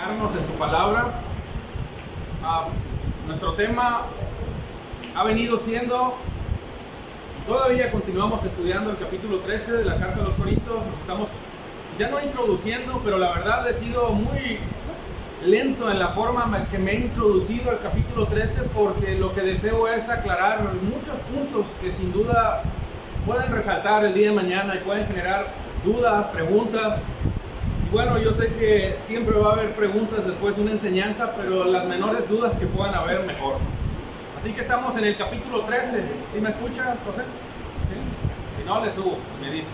enfocarnos en su palabra. Nuestro tema ha venido siendo, todavía continuamos estudiando el capítulo 13 de la carta a los Corintios. Nos estamos ya no introduciendo, pero la verdad he sido muy lento en la forma que me he introducido al capítulo 13, porque lo que deseo es aclarar muchos puntos que sin duda pueden resaltar el día de mañana y pueden generar dudas, preguntas. Y bueno, yo sé que siempre va a haber preguntas después de una enseñanza, pero las menores dudas que puedan haber, mejor. Así que estamos en el capítulo 13. ¿Sí me escucha, José? ¿Sí? Si no, le subo, me dice.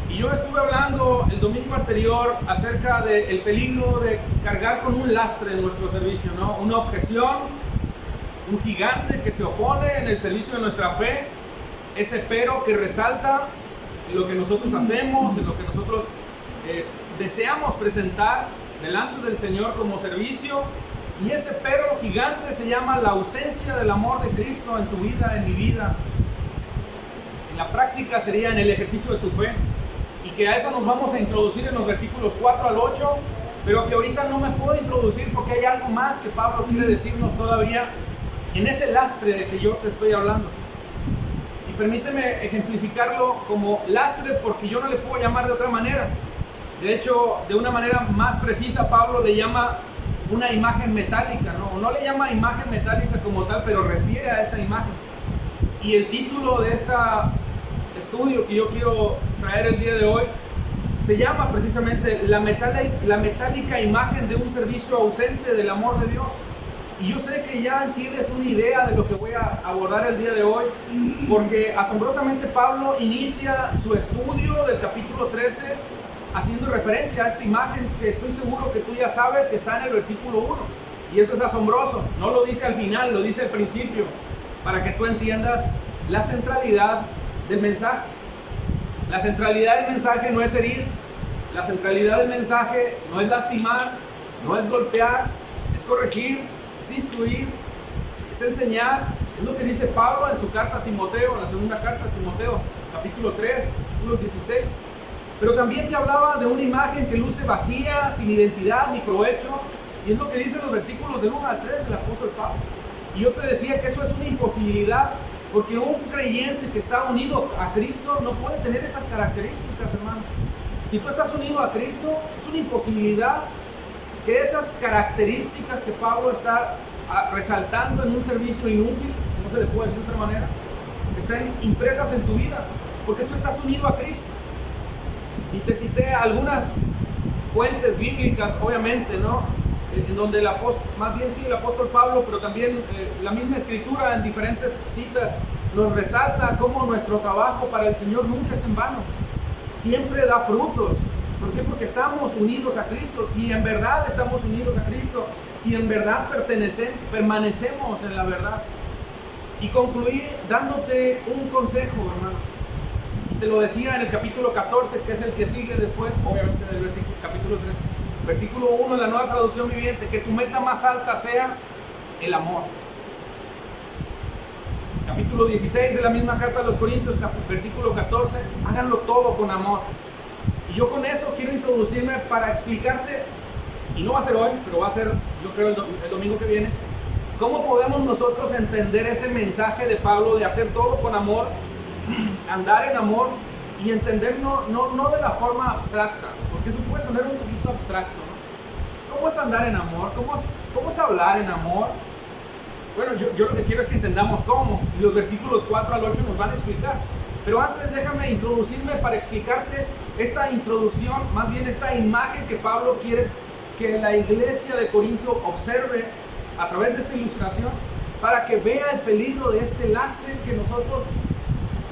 Y yo estuve hablando el domingo anterior acerca del peligro de cargar con un lastre en nuestro servicio, ¿no? Una objeción, un gigante que se opone en el servicio de nuestra fe, ese pero que resalta en lo que nosotros hacemos, en lo que nosotros deseamos presentar delante del Señor como servicio. Y ese pero gigante se llama la ausencia del amor de Cristo en tu vida, en mi vida. En la práctica sería en el ejercicio de tu fe. Y que a eso nos vamos a introducir en los versículos 4 al 8, pero que ahorita no me puedo introducir porque hay algo más que Pablo quiere decirnos todavía en ese lastre de que yo te estoy hablando. Y permíteme ejemplificarlo como lastre porque yo no le puedo llamar de otra manera. De hecho, de una manera más precisa, Pablo le llama una imagen metálica, no le llama imagen metálica como tal, pero refiere a esa imagen. Y el título de este estudio que yo quiero traer el día de hoy se llama precisamente la metálica imagen de un servicio ausente del amor de Dios. Y yo sé que ya tienes una idea de lo que voy a abordar el día de hoy, porque asombrosamente Pablo inicia su estudio del capítulo 13 haciendo referencia a esta imagen que estoy seguro que tú ya sabes que está en el versículo 1. Y eso es asombroso, no lo dice al final, lo dice al principio, para que tú entiendas la centralidad del mensaje. La centralidad del mensaje no es herir, la centralidad del mensaje no es lastimar, no es golpear, es corregir, es instruir, es enseñar. Es lo que dice Pablo en su carta a Timoteo, en la segunda carta a Timoteo, capítulo 3, versículos 16. Pero también te hablaba de una imagen que luce vacía, sin identidad ni provecho, y es lo que dicen los versículos del 1 al 3 del apóstol Pablo. Y yo te decía que eso es una imposibilidad, porque un creyente que está unido a Cristo no puede tener esas características, hermano. Si tú estás unido a Cristo, es una imposibilidad que esas características que Pablo está resaltando en un servicio inútil, no se le puede decir de otra manera, estén impresas en tu vida, porque tú estás unido a Cristo. Y te cité algunas fuentes bíblicas, obviamente, ¿no? En donde el apóstol Pablo, pero también la misma escritura en diferentes citas nos resalta cómo nuestro trabajo para el Señor nunca es en vano, siempre da frutos. ¿Por qué? Porque estamos unidos a Cristo. Si en verdad estamos unidos a Cristo, si en verdad permanecemos en la verdad. Y concluí dándote un consejo, hermano. Te lo decía en el capítulo 14, que es el que sigue después, obviamente, del capítulo 13. Versículo 1 en la Nueva Traducción Viviente: que tu meta más alta sea el amor. Capítulo 16 de la misma carta a los Corintios, versículo 14: háganlo todo con amor. Y yo con eso quiero introducirme para explicarte, y no va a ser hoy, pero va a ser, yo creo, el domingo que viene, cómo podemos nosotros entender ese mensaje de Pablo de hacer todo con amor, andar en amor, y entenderlo no de la forma abstracta, porque eso puede sonar un poquito abstracto, ¿no? ¿Cómo es andar en amor? ¿Cómo es hablar en amor? Bueno, yo lo que quiero es que entendamos cómo, y los versículos 4 al 8 nos van a explicar. Pero antes déjame introducirme para explicarte esta introducción, más bien esta imagen que Pablo quiere que la iglesia de Corinto observe a través de esta ilustración, para que vea el peligro de este lastre que nosotros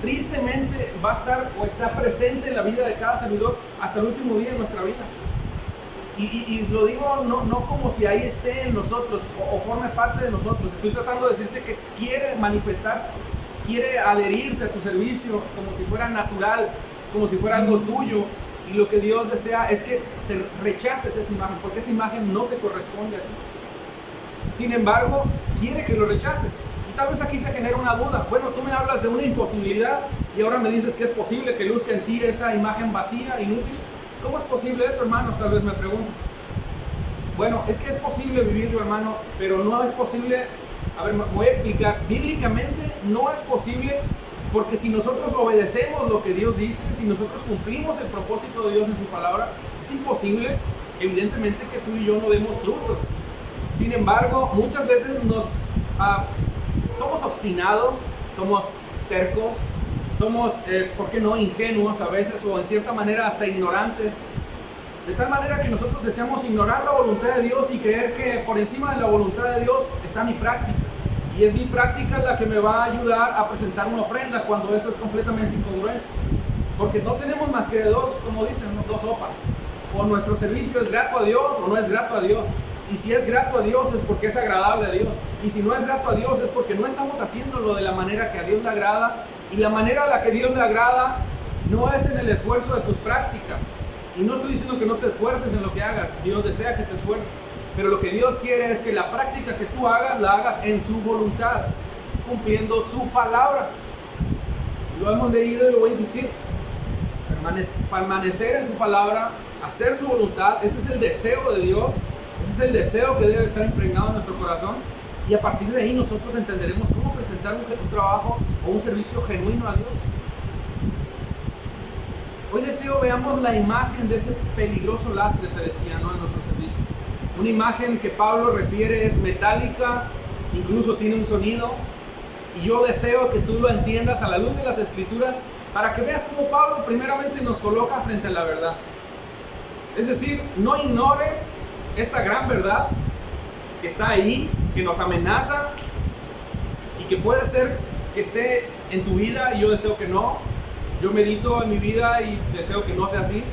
tristemente va a estar o está presente en la vida de cada servidor hasta el último día de nuestra vida. Y lo digo no como si ahí esté en nosotros o forme parte de nosotros. Estoy tratando de decirte que quiere manifestarse, quiere adherirse a tu servicio como si fuera natural, como si fuera algo tuyo. Y lo que Dios desea es que te rechaces esa imagen, porque esa imagen no te corresponde a ti. Sin embargo, quiere que lo rechaces. Tal vez aquí se genera una duda. Bueno, tú me hablas de una imposibilidad y ahora me dices que es posible que luzca en ti esa imagen vacía, inútil. ¿Cómo es posible eso, hermano? Tal vez me preguntas. Bueno, es que es posible vivirlo, hermano, pero no es posible. A ver, me voy a explicar. Bíblicamente no es posible, porque si nosotros obedecemos lo que Dios dice, si nosotros cumplimos el propósito de Dios en su palabra, es imposible, evidentemente, que tú y yo no demos frutos. Sin embargo, muchas veces somos obstinados, somos tercos, somos, ¿por qué no?, ingenuos a veces, o en cierta manera hasta ignorantes. De tal manera que nosotros deseamos ignorar la voluntad de Dios y creer que por encima de la voluntad de Dios está mi práctica. Y es mi práctica la que me va a ayudar a presentar una ofrenda, cuando eso es completamente incongruente. Porque no tenemos más que dos, como dicen, dos sopas. O nuestro servicio es grato a Dios o no es grato a Dios. Y si es grato a Dios es porque es agradable a Dios. Y si no es grato a Dios es porque no estamos haciéndolo de la manera que a Dios le agrada. Y la manera a la que Dios le agrada no es en el esfuerzo de tus prácticas. Y no estoy diciendo que no te esfuerces en lo que hagas. Dios desea que te esfuerces. Pero lo que Dios quiere es que la práctica que tú hagas, la hagas en su voluntad, cumpliendo su palabra. Lo hemos leído y lo voy a insistir. Permanecer en su palabra, hacer su voluntad, ese es el deseo de Dios. Ese es el deseo que debe estar impregnado en nuestro corazón. Y a partir de ahí nosotros entenderemos cómo presentar un trabajo o un servicio genuino a Dios. Hoy deseo veamos la imagen de ese peligroso lastre, te decía, ¿no?, en nuestro servicio. Una imagen que Pablo refiere es metálica, incluso tiene un sonido. Y yo deseo que tú lo entiendas a la luz de las Escrituras, para que veas cómo Pablo primeramente nos coloca frente a la verdad. Es decir, no ignores esta gran verdad que está ahí, que nos amenaza y que puede ser que esté en tu vida, y yo deseo que no. Yo medito en mi vida y deseo que no sea así,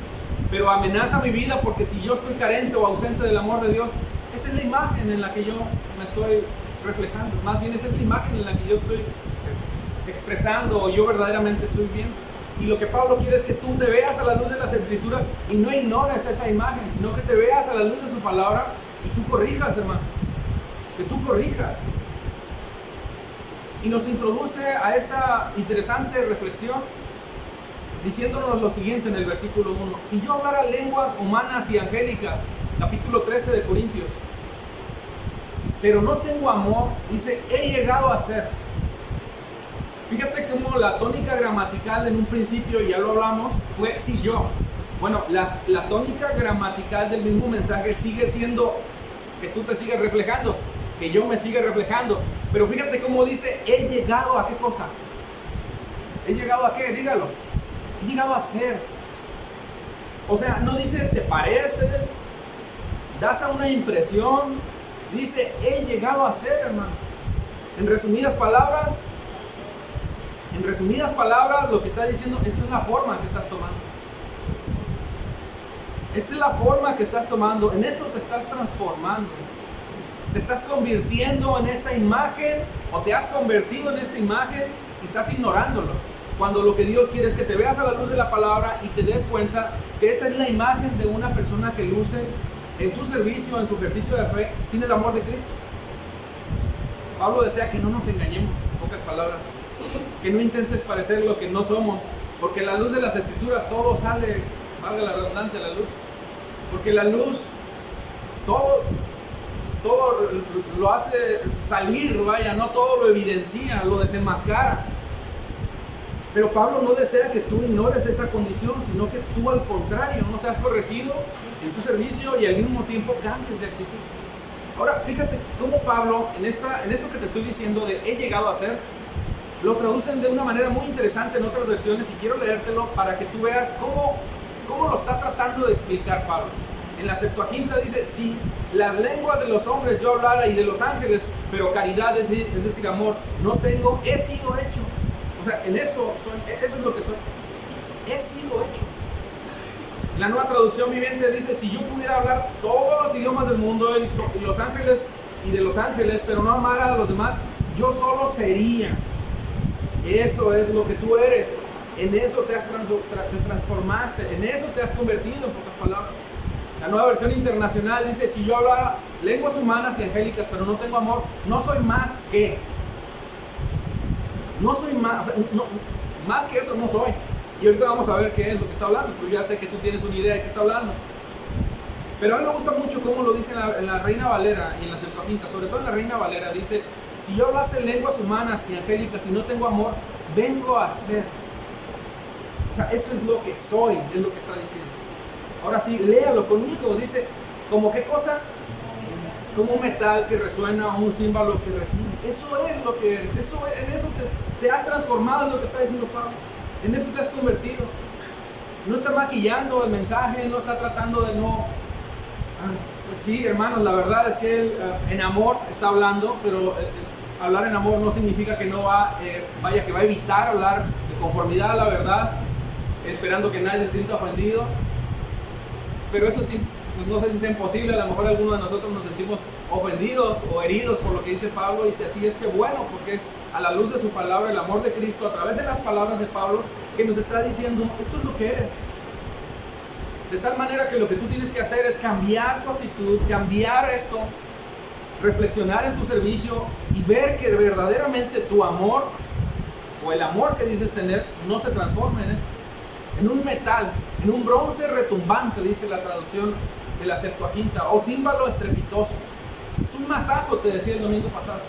pero amenaza mi vida, porque si yo estoy carente o ausente del amor de Dios, esa es la imagen en la que yo me estoy reflejando. Más bien esa es la imagen en la que yo estoy expresando o yo verdaderamente estoy viendo. Y lo que Pablo quiere es que tú te veas a la luz de las Escrituras y no ignores esa imagen, sino que te veas a la luz de su palabra y tú corrijas, hermano. Que tú corrijas. Y nos introduce a esta interesante reflexión diciéndonos lo siguiente en el versículo 1. Si yo hablara lenguas humanas y angélicas, capítulo 13 de Corintios, pero no tengo amor, dice, he llegado a ser. Fíjate cómo la tónica gramatical en un principio, ya lo hablamos, fue si yo. Bueno, la tónica gramatical del mismo mensaje sigue siendo que tú te sigues reflejando, que yo me siga reflejando. Pero fíjate cómo dice, he llegado a qué cosa. ¿He llegado a qué? Dígalo. He llegado a ser. O sea, no dice te pareces, das a una impresión, dice he llegado a ser, hermano. En resumidas palabras, lo que está diciendo, esta es la forma que estás tomando. Esta es la forma que estás tomando, en esto te estás transformando. Te estás convirtiendo en esta imagen, o te has convertido en esta imagen y estás ignorándolo. Cuando lo que Dios quiere es que te veas a la luz de la palabra y te des cuenta que esa es la imagen de una persona que luce en su servicio, en su ejercicio de fe, sin el amor de Cristo. Pablo desea que no nos engañemos, en pocas palabras, que no intentes parecer lo que no somos, porque a la luz de las Escrituras todo sale, valga la redundancia, la luz, porque la luz todo lo hace salir, vaya, no todo lo evidencia, lo desenmascara. Pero Pablo no desea que tú ignores esa condición, sino que tú al contrario, no seas corregido en tu servicio y al mismo tiempo cambies de actitud. Ahora, fíjate cómo Pablo, en esto que te estoy diciendo de he llegado a ser, lo traducen de una manera muy interesante en otras versiones, y quiero leértelo para que tú veas cómo lo está tratando de explicar Pablo. En la Septuaginta dice, si las lenguas de los hombres yo hablara y de los ángeles, pero caridad, es decir, amor, no tengo, he sido hecho. O sea, en eso es lo que soy. He sido hecho. La Nueva Traducción Viviente dice, si yo pudiera hablar todos los idiomas del mundo y los ángeles y de los ángeles, pero no amara a los demás, yo solo sería. Eso es lo que tú eres. En eso te transformaste, en eso te has convertido, en pocas palabras. La Nueva Versión Internacional dice, si yo hablara lenguas humanas y angélicas, pero no tengo amor, no soy más que. No soy más, o sea, no, más que eso no soy. Y ahorita vamos a ver qué es lo que está hablando, pero ya sé que tú tienes una idea de qué está hablando. Pero a mí me gusta mucho cómo lo dice en la Reina Valera y en la Septuaginta, sobre todo en la Reina Valera, dice: si yo hablase lenguas humanas y angélicas y no tengo amor, vengo a ser. O sea, eso es lo que soy, es lo que está diciendo. Ahora sí, léalo conmigo. Dice, ¿como qué cosa? Como un metal que resuena o un címbalo que retine. Eso es lo que eres. En eso te has transformado, es lo que está diciendo Pablo. En eso te has convertido. No está maquillando el mensaje, no está tratando de no... Pues sí, hermanos, la verdad es que él en amor está hablando, pero hablar en amor no significa que no vaya, que va a evitar hablar de conformidad a la verdad, esperando que nadie se sienta ofendido. Pero eso sí, pues no sé si es imposible. A lo mejor algunos de nosotros nos sentimos ofendidos o heridos por lo que dice Pablo, y si así es, que bueno, porque es a la luz de su palabra, el amor de Cristo, a través de las palabras de Pablo, que nos está diciendo, esto es lo que eres. De tal manera que lo que tú tienes que hacer es cambiar tu actitud, cambiar esto, reflexionar en tu servicio y ver que verdaderamente tu amor, o el amor que dices tener, no se transforme en un metal, en un bronce retumbante, dice la traducción de la Septuaginta, o címbalo estrepitoso. Es un mazazo, te decía el domingo pasado.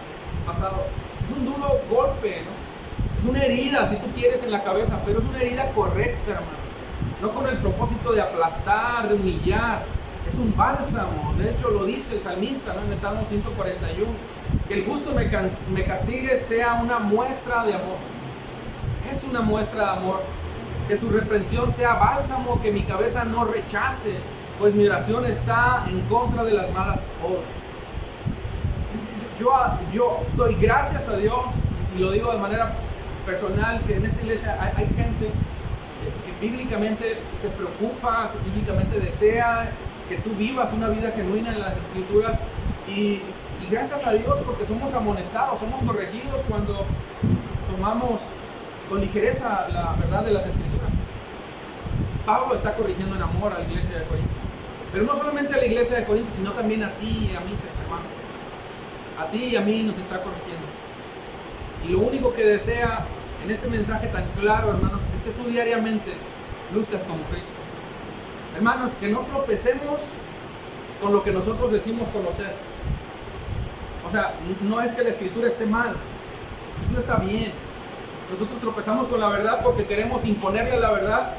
Es un duro golpe, ¿no? Es una herida, si tú quieres, en la cabeza, pero es una herida correcta, hermano. No con el propósito de aplastar, de humillar. Es un bálsamo. De hecho, lo dice el salmista, ¿no?, en el Salmo 141. Que el justo me castigue sea una muestra de amor. Es una muestra de amor. Que su reprensión sea bálsamo, que mi cabeza no rechace, pues mi oración está en contra de las malas obras. Yo doy gracias a Dios, y lo digo de manera personal, que en esta iglesia hay gente que bíblicamente se preocupa, bíblicamente desea que tú vivas una vida genuina en las Escrituras, y gracias a Dios, porque somos amonestados, somos corregidos cuando tomamos con ligereza la verdad de las Escrituras. Pablo está corrigiendo en amor a la iglesia de Corinto, pero no solamente a la iglesia de Corinto, sino también a ti y a mí, hermanos. A ti y a mí nos está corrigiendo. Y lo único que desea en este mensaje tan claro, hermanos, es que tú diariamente luzcas como Cristo. Hermanos, que no tropecemos con lo que nosotros decimos conocer. O sea, no es que la Escritura esté mal, la Escritura está bien. Nosotros tropezamos con la verdad porque queremos imponerle a la verdad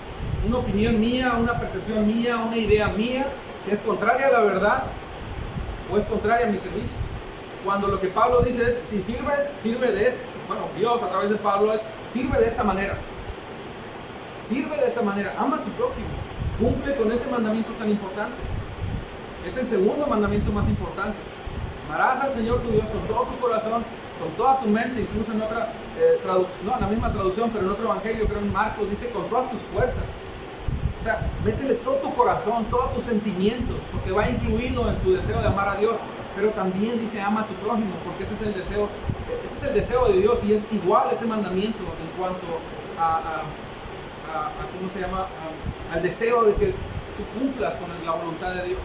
una opinión mía, una percepción mía, una idea mía, que es contraria a la verdad o es contraria a mi servicio. Cuando lo que Pablo dice es, si sirves, sirve de esto. Bueno, Dios a través de Pablo es, sirve de esta manera. Sirve de esta manera, ama a tu prójimo, cumple con ese mandamiento tan importante. Es el segundo mandamiento más importante. Amarás al Señor tu Dios con todo tu corazón, con toda tu mente. Incluso en otra traducción, no en la misma traducción, pero en otro evangelio, creo en Marcos, dice con todas tus fuerzas. O sea, métele todo tu corazón, todos tus sentimientos, porque va incluido en tu deseo de amar a Dios. Pero también dice ama a tu prójimo, porque ese es el deseo de Dios, y es igual ese mandamiento en cuanto ¿cómo se llama? Al deseo de que tú cumplas con la voluntad de Dios.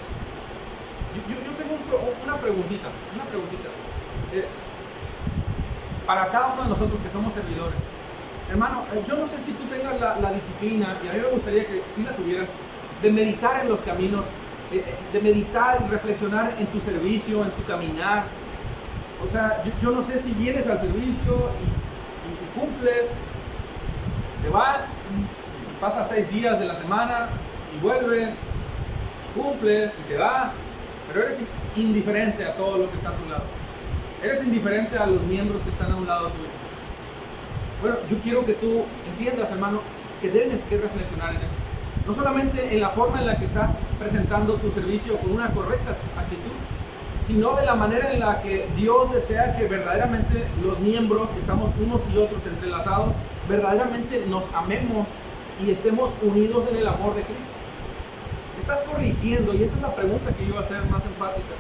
Yo tengo una preguntita. Para cada uno de nosotros que somos servidores, hermano, yo no sé si tú tengas la disciplina, y a mí me gustaría que si la tuvieras, de meditar en los caminos, de meditar y reflexionar en tu servicio, en tu caminar. O sea, yo no sé si vienes al servicio y cumples, te vas, pasas 6 días de la semana y vuelves, cumples y te vas, pero eres indiferente a todo lo que está a tu lado. Eres indiferente a los miembros que están a un lado tuyo. Bueno, yo quiero que tú entiendas, hermano, que tienes que reflexionar en eso. No solamente en la forma en la que estás presentando tu servicio con una correcta actitud, sino de la manera en la que Dios desea que verdaderamente los miembros, que estamos unos y otros entrelazados, verdaderamente nos amemos y estemos unidos en el amor de Cristo. Estás corrigiendo, y esa es la pregunta que yo iba a hacer más enfática.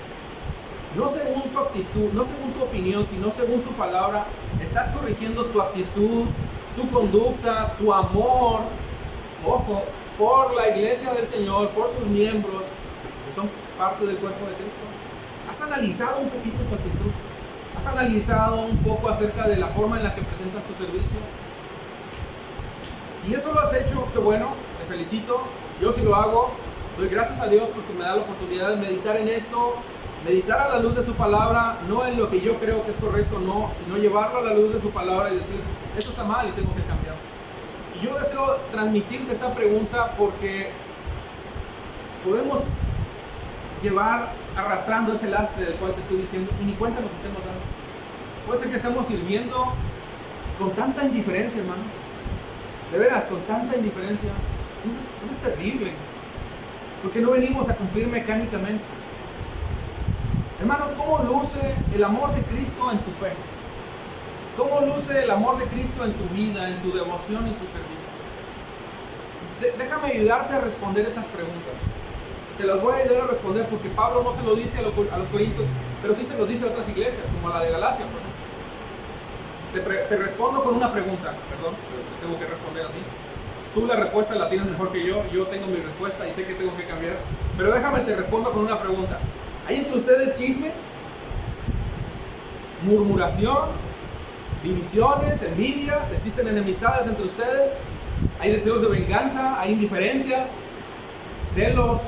No según tu actitud, no según tu opinión, sino según su palabra. Estás corrigiendo tu actitud, tu conducta, tu amor, ojo, por la iglesia del Señor, por sus miembros, que son parte del cuerpo de Cristo. ¿Has analizado un poquito tu actitud? ¿Has analizado un poco acerca de la forma en la que presentas tu servicio? Si eso lo has hecho, qué bueno, te felicito. Yo sí lo hago, Doy gracias a Dios porque me da la oportunidad de meditar en esto, meditar a la luz de su palabra, no en lo que yo creo que es correcto, no, sino llevarlo a la luz de su palabra y decir, esto está mal y tengo que cambiar. Y yo deseo transmitirte esta pregunta porque podemos llevar arrastrando ese lastre del cual te estoy diciendo y ni cuenta nos estemos dando. Puede ser que estemos sirviendo con tanta indiferencia, hermano. De veras, con tanta indiferencia. Eso es terrible. Porque no venimos a cumplir mecánicamente. Hermanos, ¿cómo luce el amor de Cristo en tu fe? ¿Cómo luce el amor de Cristo en tu vida, en tu devoción y tu servicio? Déjame ayudarte a responder esas preguntas. Te las voy a ayudar a responder porque Pablo no se lo dice a los corintios, pero sí se los dice a otras iglesias, como a la de Galacia, por ejemplo. Te respondo con una pregunta, perdón, pero te tengo que responder así. Tú la respuesta la tienes mejor que yo tengo mi respuesta y sé que tengo que cambiar, pero déjame te respondo con una pregunta. ¿Hay entre ustedes chisme, murmuración, divisiones, envidias? ¿Existen enemistades entre ustedes? ¿Hay deseos de venganza? ¿Hay indiferencias? ¿Celos?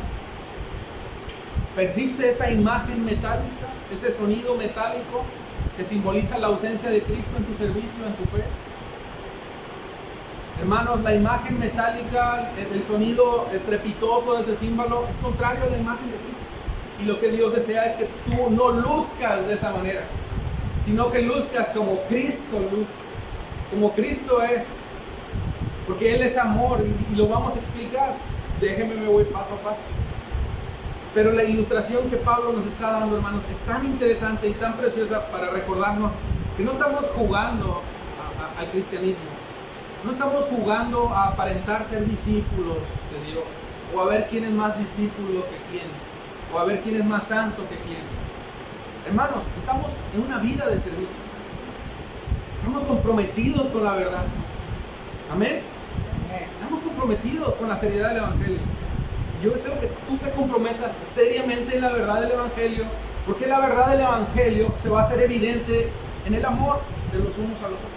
¿Persiste esa imagen metálica, ese sonido metálico que simboliza la ausencia de Cristo en tu servicio, en tu fe? Hermanos, la imagen metálica, el sonido estrepitoso de ese símbolo es contrario a la imagen de Cristo. Y lo que Dios desea es que tú no luzcas de esa manera, sino que luzcas como Cristo luce, como Cristo es. Porque Él es amor y lo vamos a explicar. Déjenme, me voy paso a paso. Pero la ilustración que Pablo nos está dando, hermanos, es tan interesante y tan preciosa para recordarnos que no estamos jugando al cristianismo. No estamos jugando a aparentar ser discípulos de Dios, o a ver quién es más discípulo que quién, o a ver quién es más santo que quién. Hermanos, estamos en una vida de servicio. Estamos comprometidos con la verdad. Amén. Estamos comprometidos con la seriedad del Evangelio. Yo deseo que tú te comprometas seriamente en la verdad del Evangelio, porque la verdad del Evangelio se va a hacer evidente en el amor de los unos a los otros.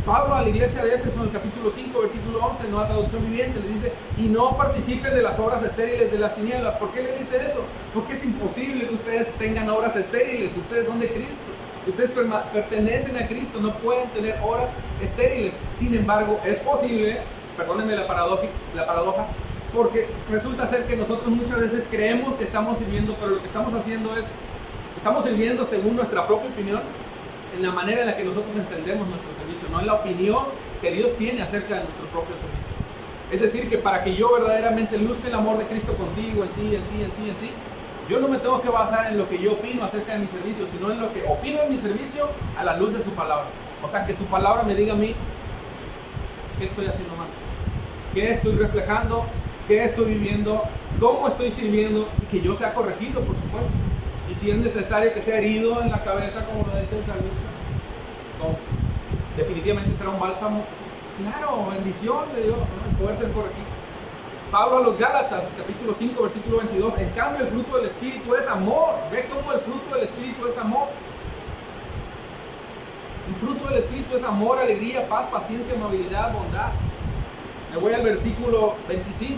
Pablo a la iglesia de Éfeso en el capítulo 5, versículo 11, en Nueva Traducción Viviente, le dice, y no participen de las obras estériles de las tinieblas. ¿Por qué le dice eso? Porque es imposible que ustedes tengan obras estériles. Ustedes son de Cristo. Ustedes pertenecen a Cristo, no pueden tener obras estériles. Sin embargo, es posible, perdónenme la paradoja, porque resulta ser que nosotros muchas veces creemos que estamos sirviendo, pero lo que estamos haciendo es, estamos sirviendo según nuestra propia opinión, en la manera en la que nosotros entendemos nuestro servicio, no en la opinión que Dios tiene acerca de nuestro propio servicio. Es decir, que para que yo verdaderamente luzca el amor de Cristo contigo, en ti, yo no me tengo que basar en lo que yo opino acerca de mi servicio, sino en lo que opino en mi servicio a la luz de su palabra. O sea, que su palabra me diga a mí qué estoy haciendo mal, qué estoy reflejando, qué estoy viviendo, cómo estoy sirviendo, y que yo sea corregido, por supuesto. Y si es necesario que sea herido en la cabeza, como lo dice el salmista, no, definitivamente será un bálsamo. Claro, bendición de Dios, ¿no? Poder ser corregido. Pablo a los Gálatas, capítulo 5, versículo 22, en cambio el fruto del Espíritu es amor. Ve cómo el fruto del Espíritu es amor. El fruto del Espíritu es amor, alegría, paz, paciencia, amabilidad, bondad. Me voy al versículo 25.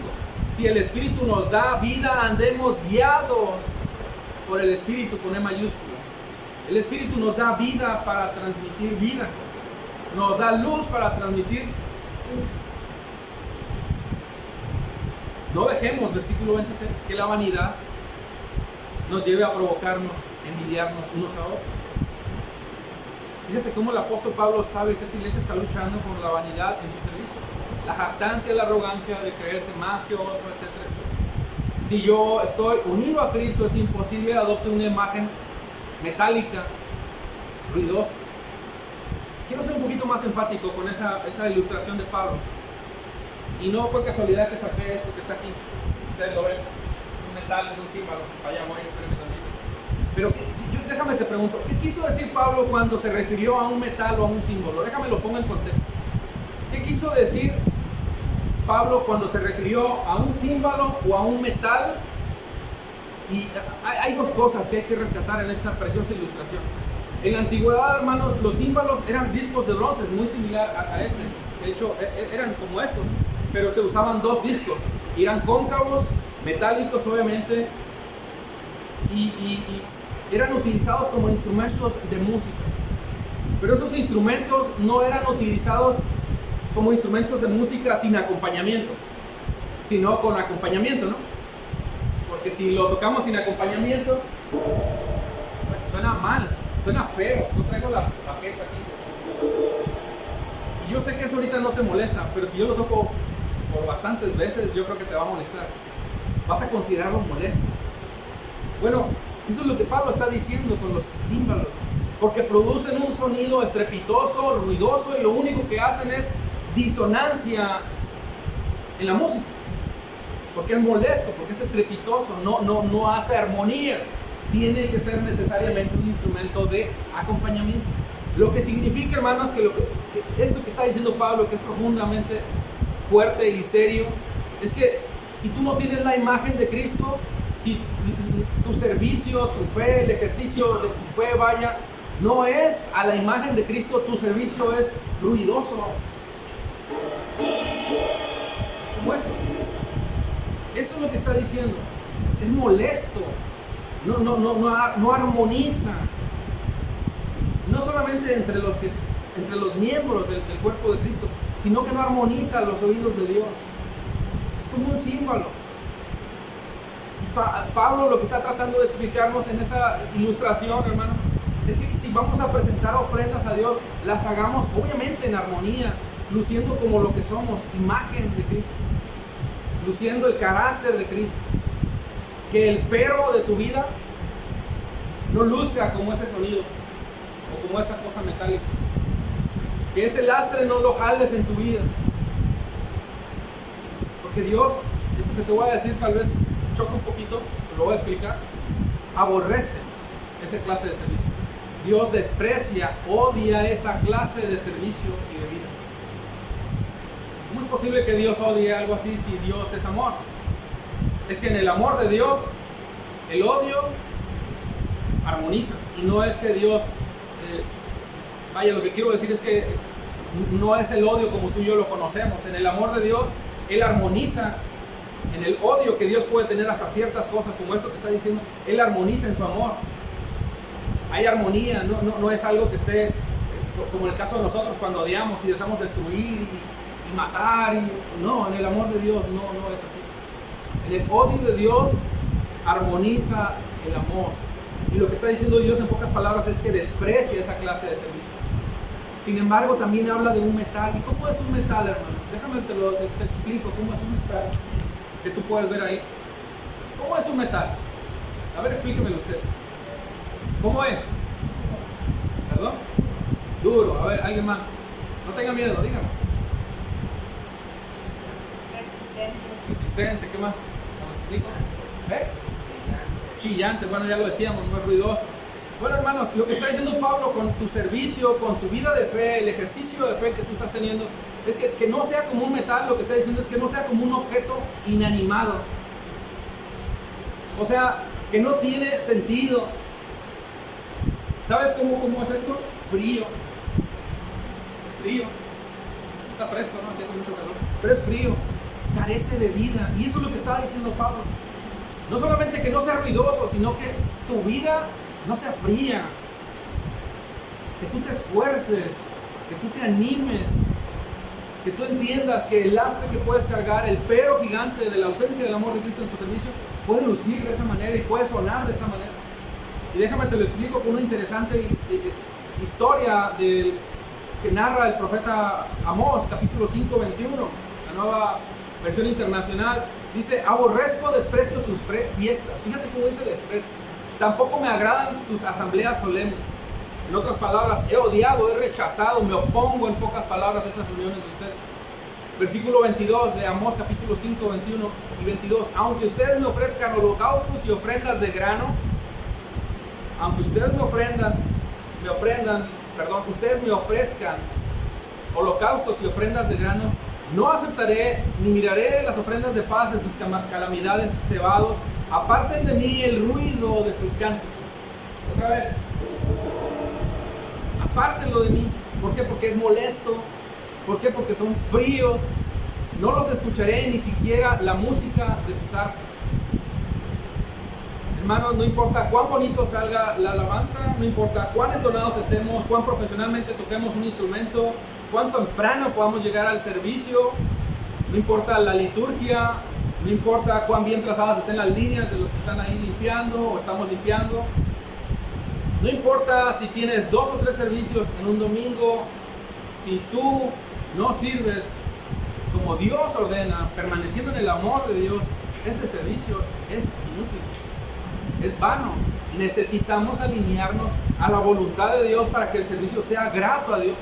Si el Espíritu nos da vida, andemos guiados por el Espíritu con E mayúscula. El Espíritu nos da vida para transmitir vida. Nos da luz para transmitir luz. No dejemos, versículo 26, que la vanidad nos lleve a provocarnos, envidiarnos unos a otros. Fíjate cómo el apóstol Pablo sabe que esta iglesia está luchando con la vanidad en su servicio. La jactancia, la arrogancia de creerse más que otro, etcétera, etcétera. Si yo estoy unido a Cristo, es imposible adopte una imagen metálica, ruidosa. Quiero ser un poquito más enfático con esa ilustración de Pablo. Y no fue casualidad que saqué esto que está aquí. Ustedes lo ven. Un metal, es un símbolo. Vaya, voy, espérenme tantito. Pero déjame te pregunto, ¿qué quiso decir Pablo cuando se refirió a un metal o a un símbolo? Déjame lo pongo en contexto. ¿Qué quiso decir Pablo cuando se refirió a un símbolo o a un metal? Y hay dos cosas que hay que rescatar en esta preciosa ilustración. En la antigüedad, hermanos, los símbolos eran discos de bronce, muy similar a este. De hecho, eran como estos, pero se usaban dos discos. eran cóncavos, metálicos obviamente, y eran utilizados como instrumentos de música. Pero esos instrumentos no eran utilizados como instrumentos de música sin acompañamiento, sino con acompañamiento, ¿no? Porque si lo tocamos sin acompañamiento, suena mal, suena feo. Yo traigo la baqueta aquí. Y yo sé que eso ahorita no te molesta, pero si yo lo toco por bastantes veces, yo creo que te va a molestar. Vas a considerarlo molesto. Bueno, eso es lo que Pablo está diciendo con los címbalos, porque producen un sonido estrepitoso, ruidoso, y lo único que hacen es disonancia en la música, porque es molesto, porque es estrepitoso, no hace armonía. Tiene que ser necesariamente un instrumento de acompañamiento. Lo que significa, hermanos, que esto que está diciendo Pablo, que es profundamente fuerte y serio, es que si tú no tienes la imagen de Cristo, si tu servicio, tu fe, el ejercicio de tu fe, vaya, no es a la imagen de Cristo, tu servicio es ruidoso. Es como esto. Eso es lo que está diciendo. Es molesto. No armoniza. No solamente entre los miembros del cuerpo de Cristo, sino que no armoniza los oídos de Dios. Es como un símbolo. Y Pablo lo que está tratando de explicarnos en esa ilustración, hermanos, es que si vamos a presentar ofrendas a Dios, las hagamos obviamente en armonía, luciendo como lo que somos, imagen de Cristo, luciendo el carácter de Cristo. Que el pero de tu vida no luzca como ese sonido o como esa cosa metálica. Que ese lastre no lo jales en tu vida. Porque Dios, esto que te voy a decir tal vez choca un poquito, pero lo voy a explicar, aborrece esa clase de servicio. Dios desprecia, odia esa clase de servicio y de vida. ¿Cómo es posible que Dios odie algo así si Dios es amor? Es que en el amor de Dios, el odio armoniza. Y no es que Dios, vaya, lo que quiero decir es que no es el odio como tú y yo lo conocemos. En el amor de Dios, Él armoniza. En el odio que Dios puede tener hacia ciertas cosas, como esto que está diciendo, Él armoniza en su amor. Hay armonía, no es algo que esté, como en el caso de nosotros, cuando odiamos y deseamos destruir y matar. No, en el amor de Dios no es así. En el odio de Dios armoniza el amor. Y lo que está diciendo Dios en pocas palabras es que desprecia esa clase de servicio. Sin embargo, también habla de un metal. ¿Y cómo es un metal, hermano? Déjame te explico cómo es un metal que tú puedes ver ahí. ¿Cómo es un metal? A ver, explíquemelo usted. ¿Cómo es? ¿Perdón? Duro. A ver, alguien más. No tenga miedo, dígame. Resistente, ¿qué más? ¿Me explico? Chillante, bueno, ya lo decíamos, no es ruidoso. Bueno, hermanos, lo que está diciendo Pablo con tu servicio, con tu vida de fe, el ejercicio de fe que tú estás teniendo, es que no sea como un metal. Lo que está diciendo es que no sea como un objeto inanimado. O sea, que no tiene sentido. ¿Sabes cómo es esto? Frío. Es frío. Está fresco, ¿no? Aquí hace mucho calor. Pero es frío. Carece de vida. Y eso es lo que está diciendo Pablo. No solamente que no sea ruidoso, sino que tu vida no sea fría. Que tú te esfuerces, que tú te animes, que tú entiendas que el lastre que puedes cargar, el pero gigante de la ausencia del amor de Cristo en tu servicio, puede lucir de esa manera y puede sonar de esa manera. Y déjame te lo explico con una interesante historia que narra el profeta Amós, capítulo 5, 21, la nueva versión internacional. Dice: aborrezco, desprecio sus fiestas. Fíjate cómo dice desprecio. Tampoco me agradan sus asambleas solemnes. En otras palabras, he odiado, he rechazado, me opongo en pocas palabras a esas reuniones de ustedes. Versículo 22 de Amós, capítulo 5, 21 y 22. Aunque ustedes me ofrezcan holocaustos y ofrendas de grano, ustedes me ofrezcan holocaustos y ofrendas de grano, no aceptaré ni miraré las ofrendas de paz de sus calamidades cebados. Aparten de mí el ruido de sus cantos. Otra vez. Apártenlo de mí. ¿Por qué? Porque es molesto. ¿Por qué? Porque son fríos. No los escucharé ni siquiera la música de sus arpas. Hermanos, no importa cuán bonito salga la alabanza, no importa cuán entonados estemos, cuán profesionalmente toquemos un instrumento, cuán temprano podamos llegar al servicio, no importa la liturgia, no importa cuán bien trazadas estén las líneas de los que están ahí limpiando o estamos limpiando, no importa si tienes 2 o 3 servicios en un domingo, si tú no sirves como Dios ordena, permaneciendo en el amor de Dios, ese servicio es inútil. Es vano. Necesitamos alinearnos a la voluntad de Dios para que el servicio sea grato a Dios.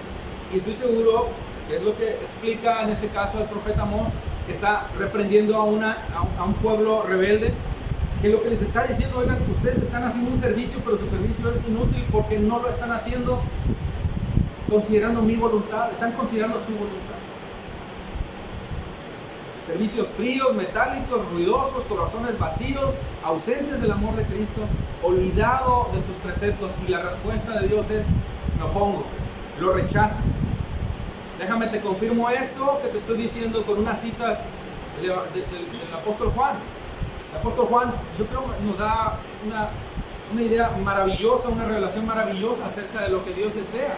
Y estoy seguro que es lo que explica en este caso el profeta Amós, que está reprendiendo a un pueblo rebelde, que lo que les está diciendo, oigan, ustedes están haciendo un servicio, pero su servicio es inútil porque no lo están haciendo considerando mi voluntad, están considerando su voluntad. Servicios fríos, metálicos, ruidosos, corazones vacíos, ausentes del amor de Cristo, olvidado de sus preceptos. Y la respuesta de Dios es: me opongo, lo rechazo. Déjame te confirmo esto que te estoy diciendo con unas citas del apóstol Juan. El apóstol Juan, yo creo que nos da una idea maravillosa, una revelación maravillosa acerca de lo que Dios desea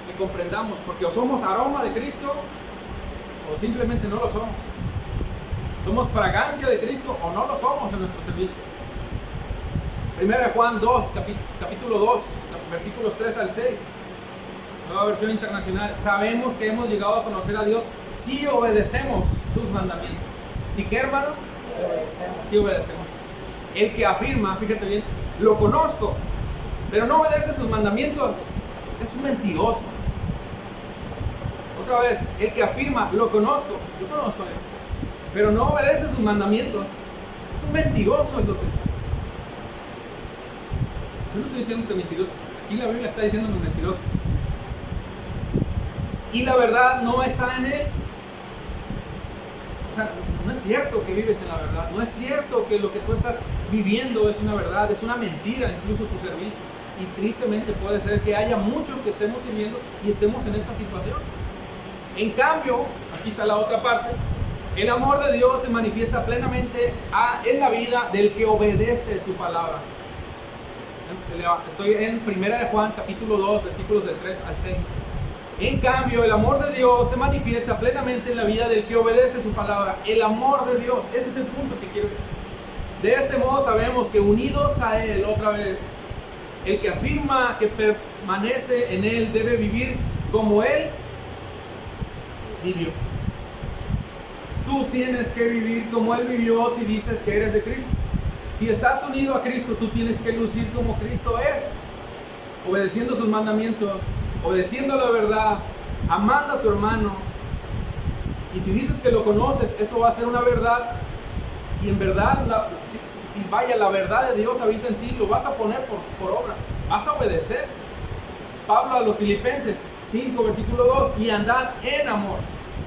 que comprendamos, porque o somos aroma de Cristo o simplemente no lo somos. Somos fragancia de Cristo o no lo somos en nuestro servicio. Primera de Juan 2, capítulo 2, versículos 3 al 6, nueva versión internacional. Sabemos que hemos llegado a conocer a Dios si obedecemos sus mandamientos. ¿Sí qué, hermano? Sí obedecemos. El que afirma, fíjate bien, lo conozco, pero no obedece sus mandamientos, es un mentiroso. Otra vez, el que afirma, lo conozco, yo conozco a Dios, pero no obedece sus mandamientos, es un mentiroso, es lo que dice. Yo no estoy diciendo que es mentiroso, aquí la Biblia está diciendo que es mentiroso. Y la verdad no está en él. O sea, no es cierto que vives en la verdad, no es cierto que lo que tú estás viviendo es una verdad, es una mentira incluso tu servicio. Y tristemente puede ser que haya muchos que estemos sirviendo y estemos en esta situación. En cambio, aquí está la otra parte, el amor de Dios se manifiesta plenamente en la vida del que obedece su palabra. Estoy en 1 de Juan capítulo 2, versículos del 3 al 6. En cambio, el amor de Dios se manifiesta plenamente en la vida del que obedece su palabra. El amor de Dios, ese es el punto que quiero decir. De este modo sabemos que unidos a Él, otra vez, el que afirma que permanece en Él debe vivir como Él vivió. Tú tienes que vivir como Él vivió si dices que eres de Cristo. Si estás unido a Cristo, tú tienes que lucir como Cristo es, obedeciendo sus mandamientos, obedeciendo la verdad, amando a tu hermano. Y si dices que lo conoces, eso va a ser una verdad. Si en verdad, si vaya la verdad de Dios habita en ti, lo vas a poner por obra, vas a obedecer. Pablo a los Filipenses 5, versículo 2, y andad en amor,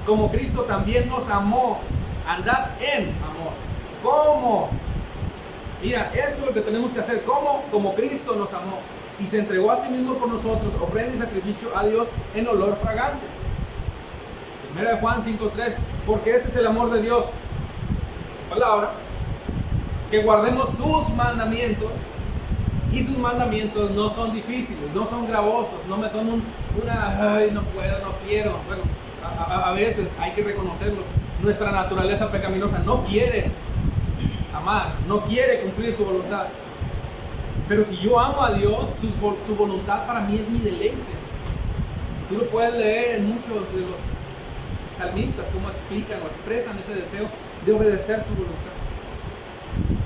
como Cristo también nos amó. Andad en amor. ¿Cómo? Mira, esto es lo que tenemos que hacer. ¿Cómo? Como Cristo nos amó y se entregó a sí mismo por nosotros, ofrenda y sacrificio a Dios en olor fragante. 1 de Juan 5:3, porque este es el amor de Dios, su palabra, que guardemos sus mandamientos, y sus mandamientos no son difíciles, no son gravosos, no me son ay, no puedo, no quiero. Bueno, a veces hay que reconocerlo, nuestra naturaleza pecaminosa no quiere amar, no quiere cumplir su voluntad. Pero si yo amo a Dios, su voluntad para mí es mi deleite. Tú lo puedes leer en muchos de los salmistas, cómo explican o expresan ese deseo de obedecer su voluntad.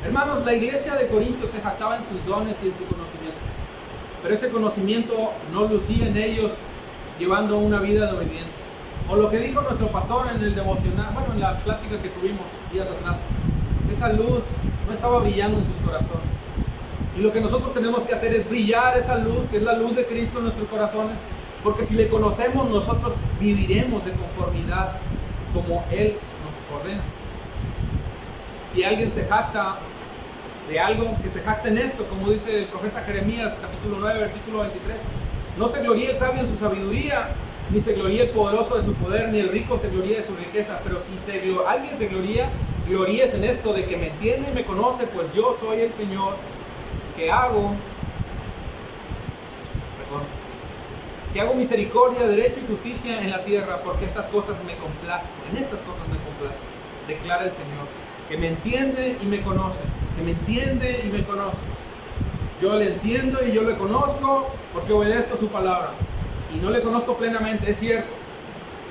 Hermanos, la iglesia de Corintios se jactaba en sus dones y en su conocimiento, pero ese conocimiento no lucía en ellos llevando una vida de obediencia. O lo que dijo nuestro pastor en el devocional, bueno, en la plática que tuvimos días atrás, esa luz no estaba brillando en sus corazones. Y lo que nosotros tenemos que hacer es brillar esa luz, que es la luz de Cristo en nuestros corazones, porque si le conocemos, nosotros viviremos de conformidad como Él nos ordena. Si alguien se jacta de algo, que se jacte en esto, como dice el profeta Jeremías, capítulo 9, versículo 23. No se gloríe el sabio en su sabiduría, ni se gloríe el poderoso de su poder, ni el rico se gloríe de su riqueza. Pero si alguien se gloríes en esto de que me entiende y me conoce, pues yo soy el Señor que hago misericordia, derecho y justicia en la tierra, porque estas cosas me complazco, en estas cosas me complazco, declara el Señor, que me entiende y me conoce, que me entiende y me conoce. Yo le entiendo y yo le conozco porque obedezco su palabra, y no le conozco plenamente, es cierto,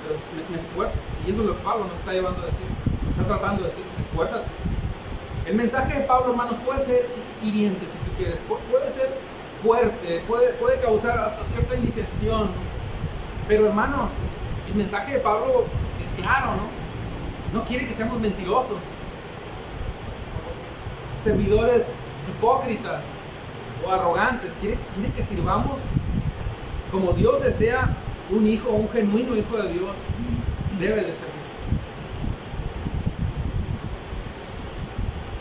pero me esfuerzo, y eso es lo que Pablo nos está llevando a decir, nos está tratando de decir, esfuérzate. El mensaje de Pablo, hermanos, puede ser hiriente si tú quieres, puede ser fuerte, puede causar hasta cierta indigestión, pero hermanos, el mensaje de Pablo es claro, ¿no? No quiere que seamos mentirosos, servidores hipócritas o arrogantes, quiere que sirvamos como Dios desea un hijo, un genuino hijo de Dios debe de servir.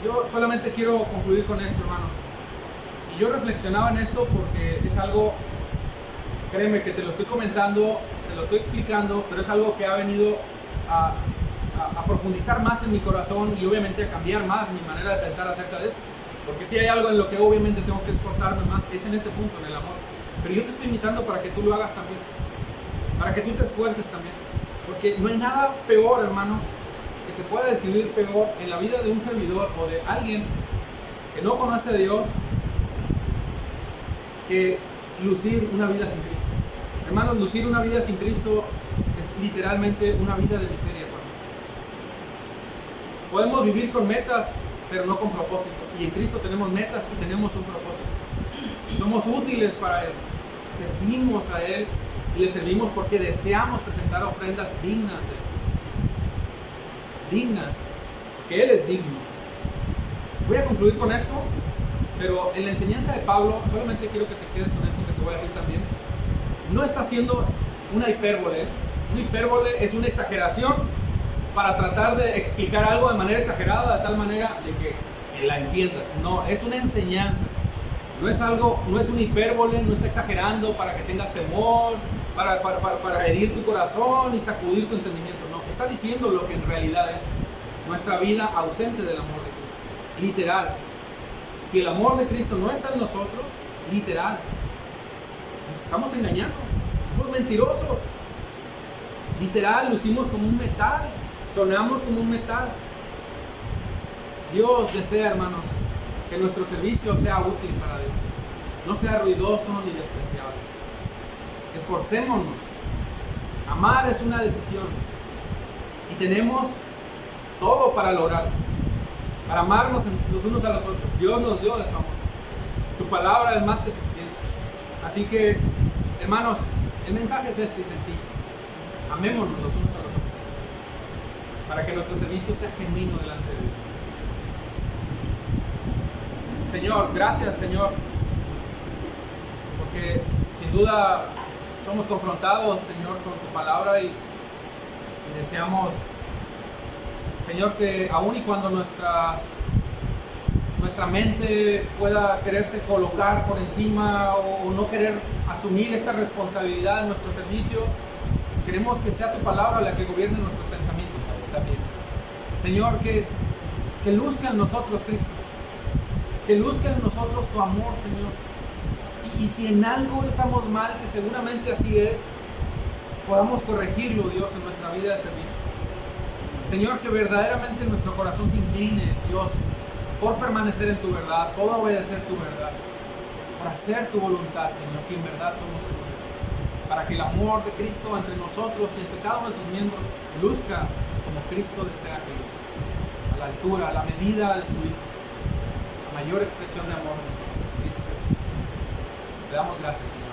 Yo solamente quiero concluir con esto, hermanos. Y yo reflexionaba en esto porque es algo, créeme que te lo estoy comentando, te lo estoy explicando, pero es algo que ha venido a profundizar más en mi corazón y obviamente a cambiar más mi manera de pensar acerca de esto. Porque si hay algo en lo que obviamente tengo que esforzarme más, es en este punto, en el amor. Pero yo te estoy invitando para que tú lo hagas también, para que tú te esfuerces también. Porque no hay nada peor, hermanos, que se pueda describir peor en la vida de un servidor o de alguien que no conoce a Dios que lucir una vida sin Cristo. Hermanos, lucir una vida sin Cristo es literalmente una vida de miseria. Podemos vivir con metas, pero no con propósito. Y en Cristo tenemos metas y tenemos un propósito. Somos útiles para Él. Servimos a Él y le servimos porque deseamos presentar ofrendas dignas de Él. Dignas. Que Él es digno. Voy a concluir con esto, pero en la enseñanza de Pablo, solamente quiero que te quedes con esto que te voy a decir también. No está haciendo una hipérbole. Una hipérbole es una exageración para tratar de explicar algo de manera exagerada, de tal manera de que la entiendas. No, es una enseñanza. No es algo, no es una hipérbole, no está exagerando para que tengas temor, para herir tu corazón y sacudir tu entendimiento. No, está diciendo lo que en realidad es nuestra vida ausente del amor de Cristo. Literal. Si el amor de Cristo no está en nosotros, literal, nos estamos engañando, somos mentirosos. Literal, lucimos como un metal. Sonamos como un metal. Dios desea, hermanos, que nuestro servicio sea útil para Dios. No sea ruidoso ni despreciable. Esforcémonos. Amar es una decisión. Y tenemos todo para lograrlo. Para amarnos los unos a los otros. Dios nos dio de su amor. Su palabra es más que suficiente. Así que, hermanos, el mensaje es este sencillo. Amémonos los unos a los otros, para que nuestro servicio sea genuino delante de Dios. Señor, gracias, Señor, porque sin duda somos confrontados, Señor, con tu palabra y deseamos, Señor, que aun y cuando nuestra mente pueda quererse colocar por encima o no querer asumir esta responsabilidad en nuestro servicio, queremos que sea tu palabra la que gobierne nuestros pensamientos también. Señor, que luzca en nosotros Cristo, que luzca en nosotros tu amor, Señor. Y si en algo estamos mal, que seguramente así es, podamos corregirlo, Dios, en nuestra vida de servicio. Señor, que verdaderamente nuestro corazón se incline, Dios, por permanecer en tu verdad, por obedecer tu verdad, por hacer tu voluntad, Señor, si en verdad somos tu voluntad. Para que el amor de Cristo entre nosotros y entre cada uno de sus miembros luzca como Cristo desea que luzca, a la altura, a la medida de su Hijo, la mayor expresión de amor de nosotros, Cristo Jesús. Le damos gracias, Señor.